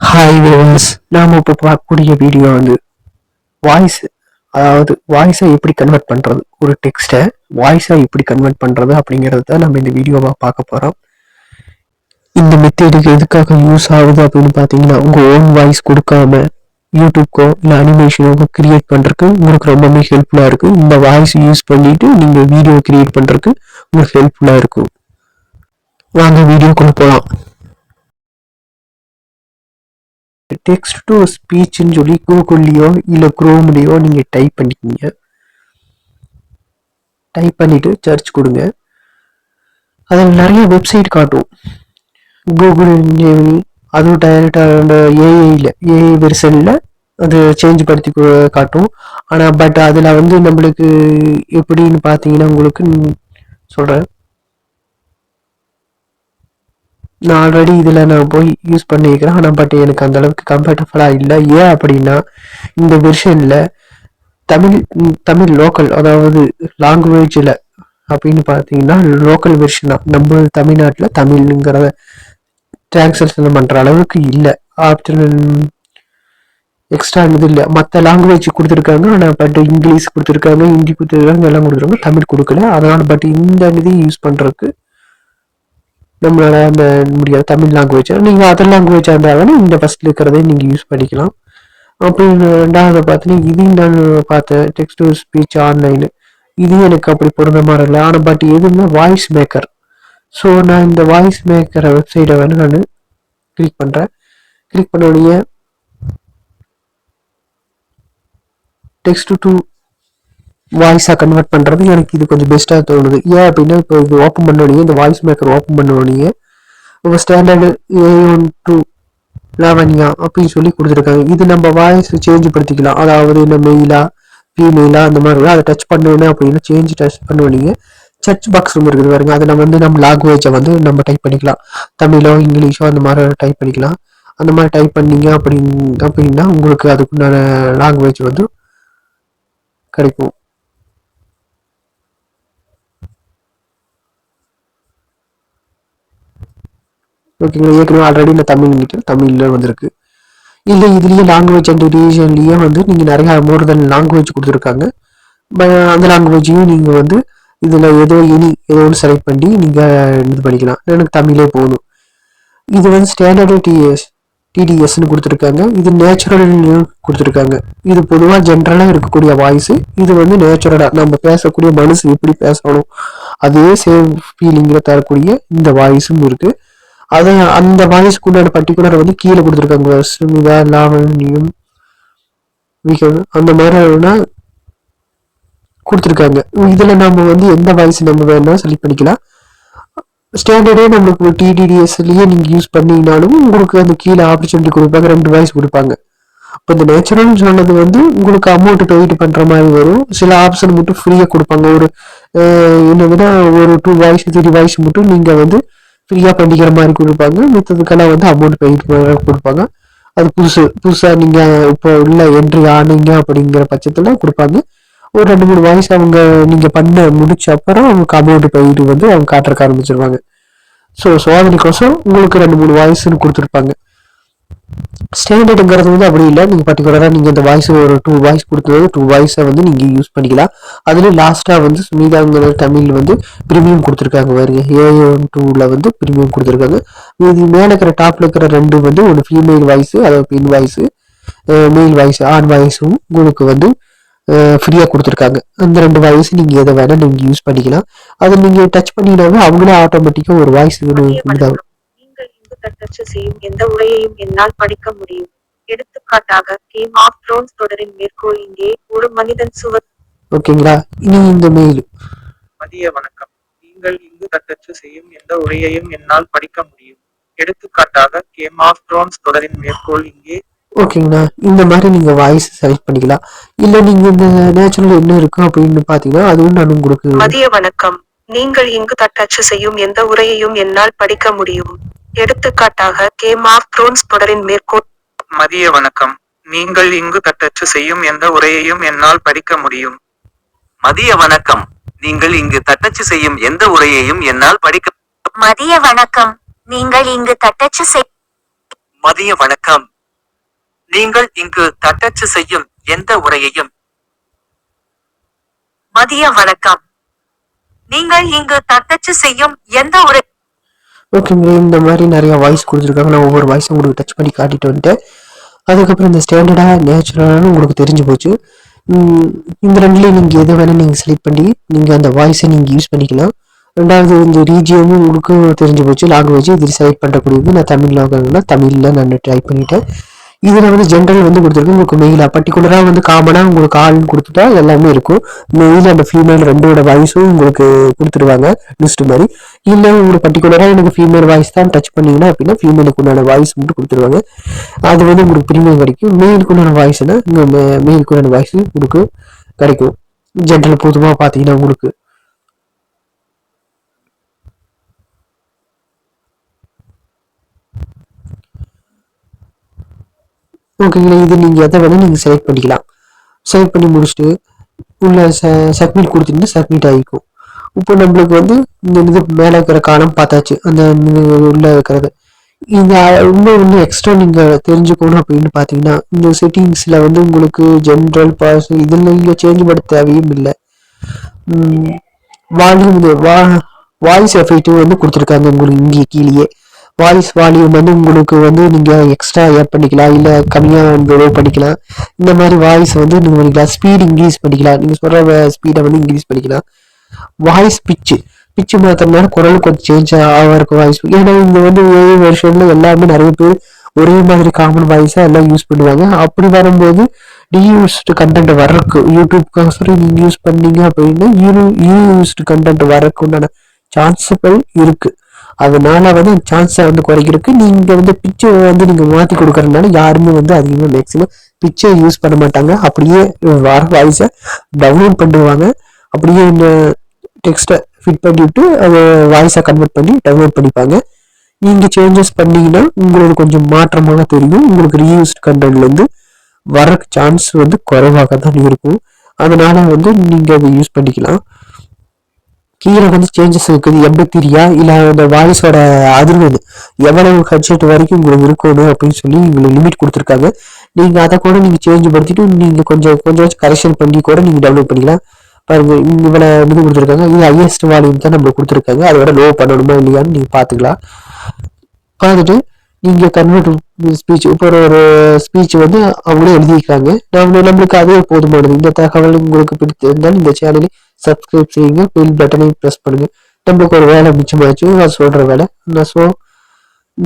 Hi viewers, நாம் இப்போ பார்க்கக்கூடிய வீடியோ வந்து வாய்ஸ், அதாவது வாய்ஸை எப்படி கன்வெர்ட் பண்ணுறது, ஒரு டெக்ஸ்ட்டை வாய்ஸை எப்படி கன்வெர்ட் பண்ணுறது அப்படிங்கிறது தான் நம்ம இந்த வீடியோவாக பார்க்க போகிறோம். இந்த மெத்தேடுக்கு எதுக்காக யூஸ் ஆகுது அப்படின்னு பார்த்தீங்கன்னா, உங்கள் ஓன் வாய்ஸ் கொடுக்காம யூடியூப்க்கோ இல்லை அனிமேஷனுக்கோ கிரியேட் பண்ணுறதுக்கு உங்களுக்கு ரொம்பவே ஹெல்ப்ஃபுல்லாக இருக்குது. இந்த வாய்ஸ் யூஸ் பண்ணிவிட்டு நீங்கள் வீடியோ கிரியேட் பண்ணுறதுக்கு உங்களுக்கு ஹெல்ப்ஃபுல்லாக இருக்கும். வாங்க வீடியோக்குள்ளே போகலாம். டெக்ஸ்ட் டு ஸ்பீச்னு சொல்லி கூகுள்லையோ இல்லை குரோம்லையோ நீங்கள் டைப் பண்ணிக்கிங்க. டைப் பண்ணிவிட்டு சர்ச் கொடுங்க. அதில் நிறைய வெப்சைட் காட்டும். கூகுள் ஜெமினி, அதுவும் டைரெக்டாக ஏஐ வெர்ஷனில் அது சேஞ்ச் படுத்தி காட்டும். ஆனால் பட் அதில் வந்து நம்மளுக்கு எப்படின்னு பார்த்தீங்கன்னா, உங்களுக்கு சொல்கிறேன். நான் ஆல்ரெடி இதில் நான் போய் யூஸ் பண்ணிக்கிறேன். ஆனால் பட் எனக்கு அந்த அளவுக்கு கம்ஃபர்டபுளாக இல்லை. ஏன் அப்படின்னா, இந்த வெர்ஷனில் தமிழ் லோக்கல், அதாவது லாங்குவேஜில் அப்படின்னு பார்த்தீங்கன்னா லோக்கல் வெர்ஷனாக நம்ம தமிழ்நாட்டில் தமிழ்ங்கிறத டிரான்ஸ்லேஷன் பண்ணுற அளவுக்கு இல்லை. ஆப்ஷன் எக்ஸ்ட்ரா இது இல்லை. மற்ற லாங்குவேஜ் கொடுத்துருக்காங்க, ஆனால் பட் இங்கிலீஷ் கொடுத்துருக்காங்க, ஹிந்தி கொடுத்துருக்காங்க, எல்லாம் கொடுத்துருக்காங்க, தமிழ் கொடுக்கல. அதனால் பட் இந்த இது யூஸ் பண்ணுறதுக்கு நம்மளால அந்த முடியாது. தமிழ் லாங்குவேஜ் நீங்கள் அதர் லாங்குவேஜாக இருந்தாலும் இந்த ஃபஸ்ட்டில் இருக்கிறதே நீங்கள் யூஸ் பண்ணிக்கலாம். அப்படின்னு ரெண்டாவது பார்த்தீங்கன்னா, இதையும் நான் பார்த்தேன், டெக்ஸ்ட் டு ஸ்பீச் ஆன்லைனு. இதுவும் எனக்கு அப்படி பொருந்தமாக இல்லை. ஆனால் பட் எதுவுமே வாய்ஸ் மேக்கர். ஸோ நான் இந்த வாய்ஸ் மேக்கரை வெப்சைட்டை வந்து நான் கிளிக் பண்ணுறேன். கிளிக் பண்ண உடனே டெக்ஸ்ட் டு வாய்ஸாக கன்வெர்ட் பண்ணுறது எனக்கு இது கொஞ்சம் பெஸ்ட்டாக தோணுது. ஏன் அப்படின்னா, இப்போ இது ஓப்பன் பண்ண உடனே, இந்த வாய்ஸ் மேக்கர் ஓப்பன் பண்ண உடனே இப்போ ஸ்டாண்டர்டு A1 to லாவண்யா அப்படின்னு சொல்லி கொடுத்துருக்காங்க. இது நம்ம வாய்ஸ் சேஞ்ச் படுத்திக்கலாம். அதாவது இந்த மெயிலா ஃபீமெயிலா அந்த மாதிரி அதை டச் பண்ணணும் அப்படின்னா டச் பண்ணுவீங்க. சர்ச் பாக்ஸ் ரூம் இருக்குது பாருங்க. அதை நம்ம லாங்குவேஜை வந்து நம்ம டைப் பண்ணிக்கலாம். தமிழோ இங்கிலீஷோ அந்த மாதிரி டைப் பண்ணிக்கலாம். அந்த மாதிரி டைப் பண்ணீங்க அப்படின்னா உங்களுக்கு அதுக்குண்டான லாங்குவேஜ் வந்து கிடைக்கும். ஓகேங்களா? ஏற்கனவே ஆல்ரெடி நான் தமிழில் வந்திருக்கு. இல்லை இதுலேயே லாங்குவேஜ் அண்ட் ரீஜன்லேயே வந்து நீங்கள் நிறையா மோர் தென் லாங்குவேஜ் கொடுத்துருக்காங்க. அந்த லாங்குவேஜையும் நீங்கள் வந்து இதில் ஏதோ ஒன்று செலக்ட் பண்ணி நீங்கள் இது பண்ணிக்கலாம். எனக்கு தமிழே போதும். இது வந்து ஸ்டாண்டர்டு டிடிஎஸ்ன்னு கொடுத்துருக்காங்க. இது நேச்சுரல்னு கொடுத்துருக்காங்க. இது பொதுவாக ஜென்ரலாக இருக்கக்கூடிய வாய்ஸு. இது வந்து நேச்சுரலாக நம்ம பேசக்கூடிய மனசு எப்படி பேசணும் அதே சேம் ஃபீலிங்கில் தரக்கூடிய இந்த வாய்ஸும் இருக்குது. அதை அந்த வாய்ஸ்க்குண்டான பர்டிகுலர் வந்து கீழே கொடுத்துருக்காங்க. சுமிதா, லாவண்யம், அந்த மாதிரி கொடுத்துருக்காங்க. இதில் நம்ம வந்து எந்த வாய்ஸ் நம்ம வேணா செலக்ட் பண்ணிக்கலாம். ஸ்டாண்டர்டே நம்மளுக்கு டிடிடிஎஸ்லேயே நீங்கள் யூஸ் பண்ணிங்கனாலும் உங்களுக்கு அந்த கீழே ஆப்பர்ச்சுனிட்டி கொடுப்பாங்க, 2 வாய்ஸ் கொடுப்பாங்க. இப்போ இந்த நேச்சுரல்னு சொன்னது வந்து உங்களுக்கு அமௌண்ட் பெய்ட் பண்ணுற மாதிரி வரும். சில ஆப்ஷன் மட்டும் ஃப்ரீயாக கொடுப்பாங்க. ஒரு என்னதுன்னா ஒரு 2 வாய்ஸ் 3 வாய்ஸ் மட்டும் நீங்கள் வந்து ஃப்ரீயாக பண்ணிக்கிற மாதிரி கொடுப்பாங்க. மித்ததுக்கெல்லாம் வந்து அமௌண்ட் பெய்ட் கொடுப்பாங்க. அது புதுசாக நீங்கள் இப்போ உள்ள என்ட்ரி ஆனீங்க அப்படிங்கிற பட்சத்தில் கொடுப்பாங்க. ஒரு 2-3 வாய்ஸ் அவங்க நீங்கள் பண்ண முடிச்ச அப்புறம் அவங்களுக்கு அமௌண்ட் பெய்டு வந்து அவங்க காட்டுறக்க ஆரம்பிச்சிருவாங்க. ஸோ சோதனைக்கோசம் உங்களுக்கு 2-3 வாய்ஸ்ன்னு கொடுத்துருப்பாங்க. ஸ்டாண்டர்டுங்கிறது வந்து அப்படி இல்லை. நீங்கள் பர்டிகுலராக நீங்கள் இந்த வாய்ஸ் ஒரு 2 வாய்ஸ் கொடுக்குறது 2 வாய்ஸை வந்து நீங்கள் யூஸ் பண்ணிக்கலாம். அதுலேயும் லாஸ்ட்டாக வந்து சுமிதாங்கிற தமிழ் வந்து ப்ரீமியம் கொடுத்துருக்காங்க பாருங்க. A1 2ல் வந்து ப்ரீமியம் கொடுத்துருக்காங்க. இது மேலே இருக்கிற டாப்பில் இருக்கிற 2 வந்து ஒன்று ஃபீமேல் வாய்ஸு, அதாவது பெண் வாய்ஸு, மேல் வாய்ஸ் ஆண் வாய்ஸும் உங்களுக்கு வந்து ஃப்ரீயாக கொடுத்துருக்காங்க. அந்த 2 வாய்ஸ் நீங்கள் எதை வேணால் நீங்கள் யூஸ் பண்ணிக்கலாம். அதை நீங்கள் டச் பண்ணினாவே அவங்களே ஆட்டோமேட்டிக்காக ஒரு வாய்ஸ் இதாகும். தட்டச்சு செய்யும் எந்த உரையையும் என்னால் படிக்க முடியும். எடுத்துக்காட்டாக கேம் ஆஃப் த்ரோன்ஸ் தொடரின் மேற்கோள் இங்கே. ஒரு மனிதன் ஓகேங்களா? இனி இந்த மெயில். மதிய வணக்கம். நீங்கள் இங்கு தட்டச்சு செய்யும் எந்த உரையையும் என்னால் படிக்க முடியும். எடுத்துக்காட்டாக கேம் ஆஃப் த்ரோன்ஸ் தொடரின் மேற்கோள் இங்கே. ஓகேங்களா? இந்த மாதிரி நீங்க வாய்ஸ் செலக்ட் பண்ணிக்கலாம். இல்ல நீங்க இந்த நேச்சுரல் என்ன இருக்கு அப்படின்னு பாத்தீங்கன்னா அதுவும் நான் உங்களுக்கு. மதிய வணக்கம். நீங்கள் இங்கு தட்டச்சு செய்யும் எந்த உரையையும் என்னால் படிக்க முடியும். எடுத்துக்காட்டாக கேம் ஆஃப் த்ரோன்ஸ் தொடரின் மேற்கோள். மதிய வணக்கம். நீங்கள் இங்கு தட்டச்சு செய்யும் எந்த உரையையும் என்னால் படிக்க முடியும். மதிய வணக்கம். நீங்கள் இங்கு தட்டச்சு செய்யும் எந்த உரையையும் என்னால் படிக்க. மதிய வணக்கம். நீங்கள் இங்கு தட்டச்சு மதிய வணக்கம். நீங்கள் இங்கு தட்டச்சு செய்யும் எந்த உரையையும் மதிய வணக்கம். நீங்கள் இங்கு தட்டச்சு செய்யும் எந்த உரை ஓகேங்க. இந்த மாதிரி நிறைய வாய்ஸ் கொடுத்துருக்காங்க. நான் ஒவ்வொரு வாய்ஸும் உங்களுக்கு டச் பண்ணி காட்டிட்டு வந்துட்டேன். அதுக்கப்புறம் இந்த ஸ்டாண்டர்டாக நேச்சுரலான உங்களுக்கு தெரிஞ்சு போச்சு. இந்த ரெண்டுலேயும் நீங்கள் எது வேணால் நீங்கள் செலக்ட் பண்ணி நீங்கள் அந்த வாய்ஸை நீங்கள் யூஸ் பண்ணிக்கலாம். ரெண்டாவது இந்த ரீஜியமும் உங்களுக்கு தெரிஞ்சு போச்சு. லாங்குவேஜ் இது செலக்ட் பண்ணக்கூடியது. நான் தமிழ் லாங்குவேஜ்னா தமிழில் நான் டைப் பண்ணிட்டேன். இதில் வந்து ஜென்ரல் வந்து கொடுத்துருக்கு. உங்களுக்கு மெயிலாக பர்டிகுலராக வந்து காமனாக உங்களுக்கு ஆள்னு கொடுத்துட்டா எல்லாமே இருக்கும். மெயில் அந்த ஃபீமேல் ரெண்டோட வாய்ஸும் உங்களுக்கு கொடுத்துருவாங்க லிஸ்ட் மாதிரி. இல்லை உங்களுக்கு பர்டிகுலராக எனக்கு ஃபீமேல் வாய்ஸ் தான் டச் பண்ணிங்கன்னா அப்படின்னா ஃபீமேலுக்கு உண்டான வாய்ஸ் மட்டும் கொடுத்துருவாங்க. அது வந்து உங்களுக்கு ப்ரீமியம் கிடைக்கும். மெயிலுக்கு உண்டான வாய்ஸ்னா இங்கே மெயிலுக்கு உண்டான வாய்ஸ் உங்களுக்கு கிடைக்கும். ஜென்ரல் பொதுவாக பார்த்தீங்கன்னா உங்களுக்கு ஓகேங்களா. இது நீங்கள் எதை வேணால் நீங்கள் செலக்ட் பண்ணிக்கலாம். செலக்ட் பண்ணி முடிச்சுட்டு உள்ள சப்மிட் கொடுத்துட்டு சப்மிட் ஆகிக்கும். இப்போ நம்மளுக்கு வந்து இந்த இது மேலே இருக்கிற காலம் பார்த்தாச்சு. அந்த உள்ள இருக்கிறது இந்த இன்னும் எக்ஸ்ட்ரா நீங்கள் தெரிஞ்சுக்கணும் அப்படின்னு பார்த்தீங்கன்னா இந்த செட்டிங்ஸில் வந்து உங்களுக்கு ஜென்ரல் பாஸ் இதில் நீங்கள் சேஞ்ச் பண்ண தேவையும் இல்லை. வால்யூம் வாய்ஸ் எஃபெக்ட் வந்து கொடுத்துருக்காங்க உங்களுக்கு இங்கே கீழேயே. வாய்ஸ் வால்யூம் வந்து உங்களுக்கு வந்து நீங்கள் எக்ஸ்ட்ரா ஆட் பண்ணிக்கலாம், இல்லை கம்மியாக வந்து பண்ணிக்கலாம். இந்த மாதிரி வாய்ஸ் வந்து நீங்கள் பண்ணிக்கலாம். ஸ்பீட் இன்க்ரீஸ் பண்ணிக்கலாம். நீங்கள் சொல்கிற ஸ்பீடை வந்து இன்க்ரீஸ் பண்ணிக்கலாம். வாய்ஸ் பிச்சு மாத்திரனால குரல் கொஞ்சம் சேஞ்ச் ஆகிறதுக்கு வாய்ஸ். ஏன்னா இங்கே வந்து ஏழு வருஷம்ல எல்லாருமே நிறைய பேர் ஒரே மாதிரி காமன் வாய்ஸாக எல்லாம் யூஸ் பண்ணுவாங்க. அப்படி வரும்போது ரீயூஸ்டு கண்டென்ட் வர்றதுக்கு யூடியூப்காக சொல்லி நீங்கள் யூஸ் பண்ணீங்க அப்படின்னா ரீயூஸ்டு கண்டென்ட் வர்றதுக்கு உண்டான சான்ஸுகள் இருக்குது. அதனால வந்து அந்த சான்ஸை வந்து குறைக்கிறதுக்கு நீங்கள் வந்து பிச்சை வந்து நீங்கள் மாற்றி கொடுக்கறதுனால யாருமே வந்து அதிகமாக மேக்ஸிமம் பிச்சை யூஸ் பண்ண மாட்டாங்க. அப்படியே வர வாய்ஸை டவுன்லோட் பண்ணுவாங்க. அப்படியே இந்த டெக்ஸ்ட்டை ஃபிட் பண்ணிவிட்டு அதை வாய்ஸை கன்வெர்ட் பண்ணி டவுன்லோட் பண்ணிப்பாங்க. நீங்கள் சேஞ்சஸ் பண்ணீங்கன்னா உங்களுக்கு கொஞ்சம் மாற்றமாக தெரியும். உங்களுக்கு ரீயூஸ்ட் கண்டென்ட்லேருந்து வர சான்ஸ் வந்து குறைவாக தான் இருக்கும். அதனால வந்து நீங்கள் அதை யூஸ் பண்ணிக்கலாம். கீழே வந்து சேஞ்சஸ் இருக்குது. எம்பத்திரியா இல்லை அந்த வாய்ஸோட அதிர்வு எவ்வளவு ஹெட்செட் வரைக்கும் உங்களுக்கு இருக்கணும் அப்படின்னு சொல்லி உங்களுக்கு லிமிட் கொடுத்துருக்காங்க. நீங்கள் அதை கூட நீங்கள் சேஞ்ச் படுத்திட்டு நீங்கள் கொஞ்சம் கரெக்ஷன் பண்ணி கூட நீங்கள் டெவலப் பண்ணிக்கலாம். பாருங்க இவ்வளோ இது கொடுத்துருக்காங்க. இது ஹையஸ்ட் வால்யூம் தான் நம்மளுக்கு கொடுத்துருக்காங்க. அதோட லோ பண்ணணுமா இல்லையான்னு நீங்கள் பார்த்துக்கலாம். பார்த்துட்டு நீங்கள் கன்வெர்ட் ஸ்பீச் இப்போ ஒரு ஸ்பீச் வந்து அவங்களே எழுதியிருக்காங்க. நம்மளுக்கு அதே போதுமானது. இந்த தகவல் உங்களுக்கு பிடித்திருந்தால் இந்த சேனலை சப்ஸ்கிரைப் செய்யுங்க. பெல் பட்டனை ப்ரெஸ் பண்ணுங்க. நம்மளுக்கு ஒரு வேலை மிச்சமாச்சு. நான் சொல்கிற வேலை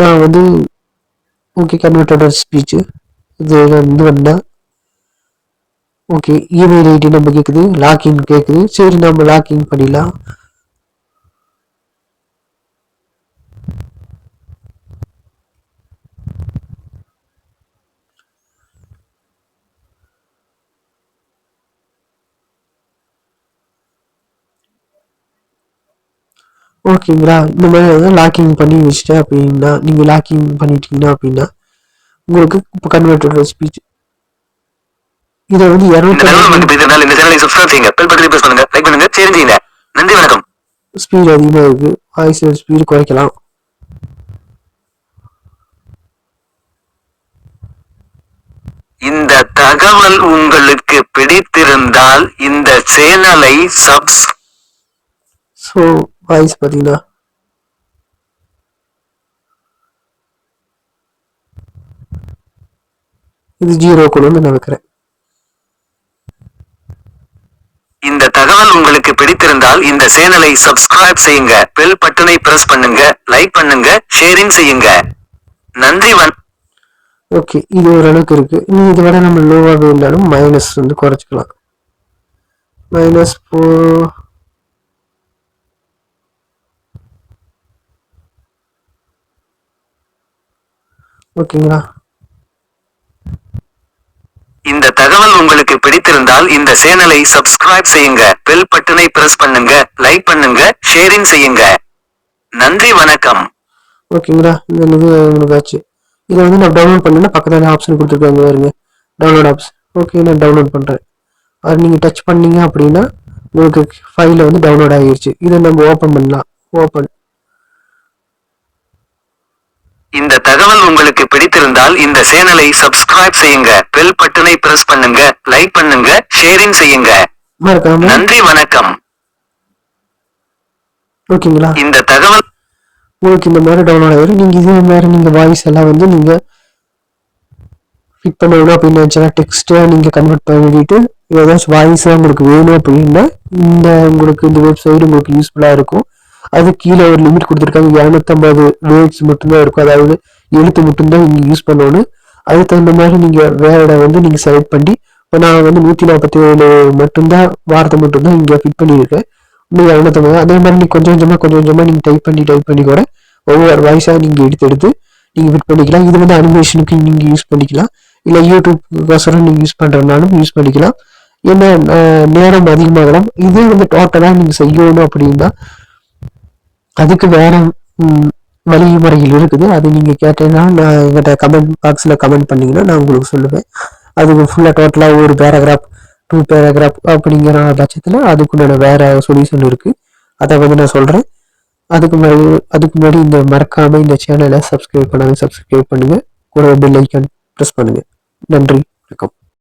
நான் வந்து ஓகே கன்வெர்ட்டோட ஸ்பீச்சு இது வந்து வந்தா ஓகே. இமெயில் ஐடி நம்ம கேட்குது, லாக்இன் கேட்குது. சரி நம்ம லாக்இன் பண்ணிடலாம். ஓகேங்களா. இந்த மாதிரி வந்து லாக்கிங் பண்ணி வச்சுட்டேன் அப்படின்னா நீங்கள் லாக்கிங் பண்ணிட்டீங்கன்னா அப்படின்னா உங்களுக்கு இப்போ கன்வெர்ட்டோட ஸ்பீச் இதை வந்து ஸ்பீட் அதிகமாக இருக்கு. வாய்ஸ் ஸ்பீடு குறைக்கலாம். இந்த தகவல் உங்களுக்கு பிடித்திருந்தால் இந்த சேனலை ஸோ வாய்ஸ் பார்த்தீங்கன்னா இது 0 கொண்டு நான் வைக்கிறேன். இந்த தகவல் உங்களுக்கு பிடித்திருந்தால் இந்த சேனலை சப்ஸ்கிரைப் செய்யுங்க, பெல் பட்டனை பிரஸ் பண்ணுங்க, லைக் பண்ணுங்க, ஷேரிங் செய்யுங்க. நன்றி. ஓகே இது ஓரளவுக்கு இருக்கு. இன்னும் இதை விட நம்ம லோவாக இருந்தாலும் மைனஸ் வந்து குறைச்சிக்கலாம். -4 ஓகேங்களா. இந்த தகவல் உங்களுக்கு பிடித்திருந்தால் இந்த சேனலை சப்ஸ்கிரைப் செய்யுங்க, பெல் பட்டனை பிரஸ் பண்ணுங்க, லைக் பண்ணுங்க, ஷேரிங் செய்யுங்க. நன்றி வணக்கம். ஓகேங்களா. இந்த இது உங்களுக்கு ஆச்சு. இதை வந்து நான் டவுன்லோட் பண்ணேன்னா பக்கத்தில் ஆப்ஷன் கொடுத்துருக்காங்க பாருங்க, டவுன்லோட் ஆப்ஷன். ஓகே நான் டவுன்லோட் பண்ணுறேன். அது நீங்கள் டச் பண்ணீங்க அப்படின்னா உங்களுக்கு ஃபைலில் வந்து டவுன்லோட் ஆகிடுச்சு. இதை நம்ம ஓப்பன் பண்ணலாம். ஓப்பன் இந்த தகவல் உங்களுக்கு பிடித்திருந்தால் இந்த சேனலை சப்ஸ்கிரைப் செய்யுங்க, பெல் பட்டனை பிரஸ் பண்ணுங்க, லைக் பண்ணுங்க, ஷேரிங் செய்யுங்க. மறக்காம. நன்றி, வணக்கம். ஓகேங்களா? இந்த தகவல் உங்களுக்கு இந்த மாதிரி டவுன்லோட் ஆகிடும். நீங்க இதே மாதிரி நீங்க வாய்ஸ் எல்லாம் வந்து நீங்க ஃபிட் பண்ணணும் அப்படின்னு நினைச்சா டெக்ஸ்ட்டை நீங்க கன்வெர்ட் பண்ணிட்டு ஏதாச்சும் வாய்ஸாக உங்களுக்கு வேணும் அப்படின்னா உங்களுக்கு இந்த வெப்சைட் உங்களுக்கு யூஸ்ஃபுல்லாக இருக்கும். அது கீழே ஒரு லிமிட் கொடுத்துருக்காங்க, 250 வேர்ட்ஸ் மட்டும்தான் இருக்கும். அதாவது எழுத்து மட்டும்தான் நீங்கள் யூஸ் பண்ணணும். அதுக்கு தகுந்த மாதிரி நீங்கள் வேர்டை வந்து நீங்கள் செலக்ட் பண்ணி இப்போ நான் வந்து 147 மட்டும்தான் வார்த்தை மட்டும்தான் இங்கே ஃபிட் பண்ணியிருக்கேன். இன்னும் 250. அதே மாதிரி நீங்கள் கொஞ்சம் கொஞ்சமாக நீங்கள் டைப் பண்ணி கூட ஒவ்வொரு வாய்ஸாக நீங்கள் எடுத்து நீங்கள் ஃபிட் பண்ணிக்கலாம். இது வந்து அனிமேஷனுக்கு நீங்கள் யூஸ் பண்ணிக்கலாம், இல்லை யூடியூப்கோசரம் நீங்கள் யூஸ் பண்ணுறதுனாலும் யூஸ் பண்ணிக்கலாம். ஏன்னா நேரம் அதிகமாகலாம். இதே வந்து டோட்டலாக நீங்கள் செய்யணும் அப்படின்னா அதுக்கு வேற வழிமுறைகள் இருக்குது. அது நீங்கள் கேட்டீங்கன்னா நான் எங்கிட்ட கமெண்ட் பாக்ஸில் கமெண்ட் பண்ணிங்கன்னா நான் உங்களுக்கு சொல்லுவேன். அதுக்கு ஃபுல்லாக டோட்டலாக ஒரு பேராகிராஃப் 2 பேராகிராஃப் அப்படிங்கிற பட்சத்தில் அதுக்குண்டான வேற சொல்யூஷன் இருக்குது. அதை வந்து நான் சொல்கிறேன். அதுக்கு முன்னாடி இந்த மறக்காமல் இந்த சேனலை சப்ஸ்கிரைப் பண்ணுங்கள், கூட பெல் ஐக்கான் ப்ரெஸ் பண்ணுங்கள். நன்றி, வணக்கம்.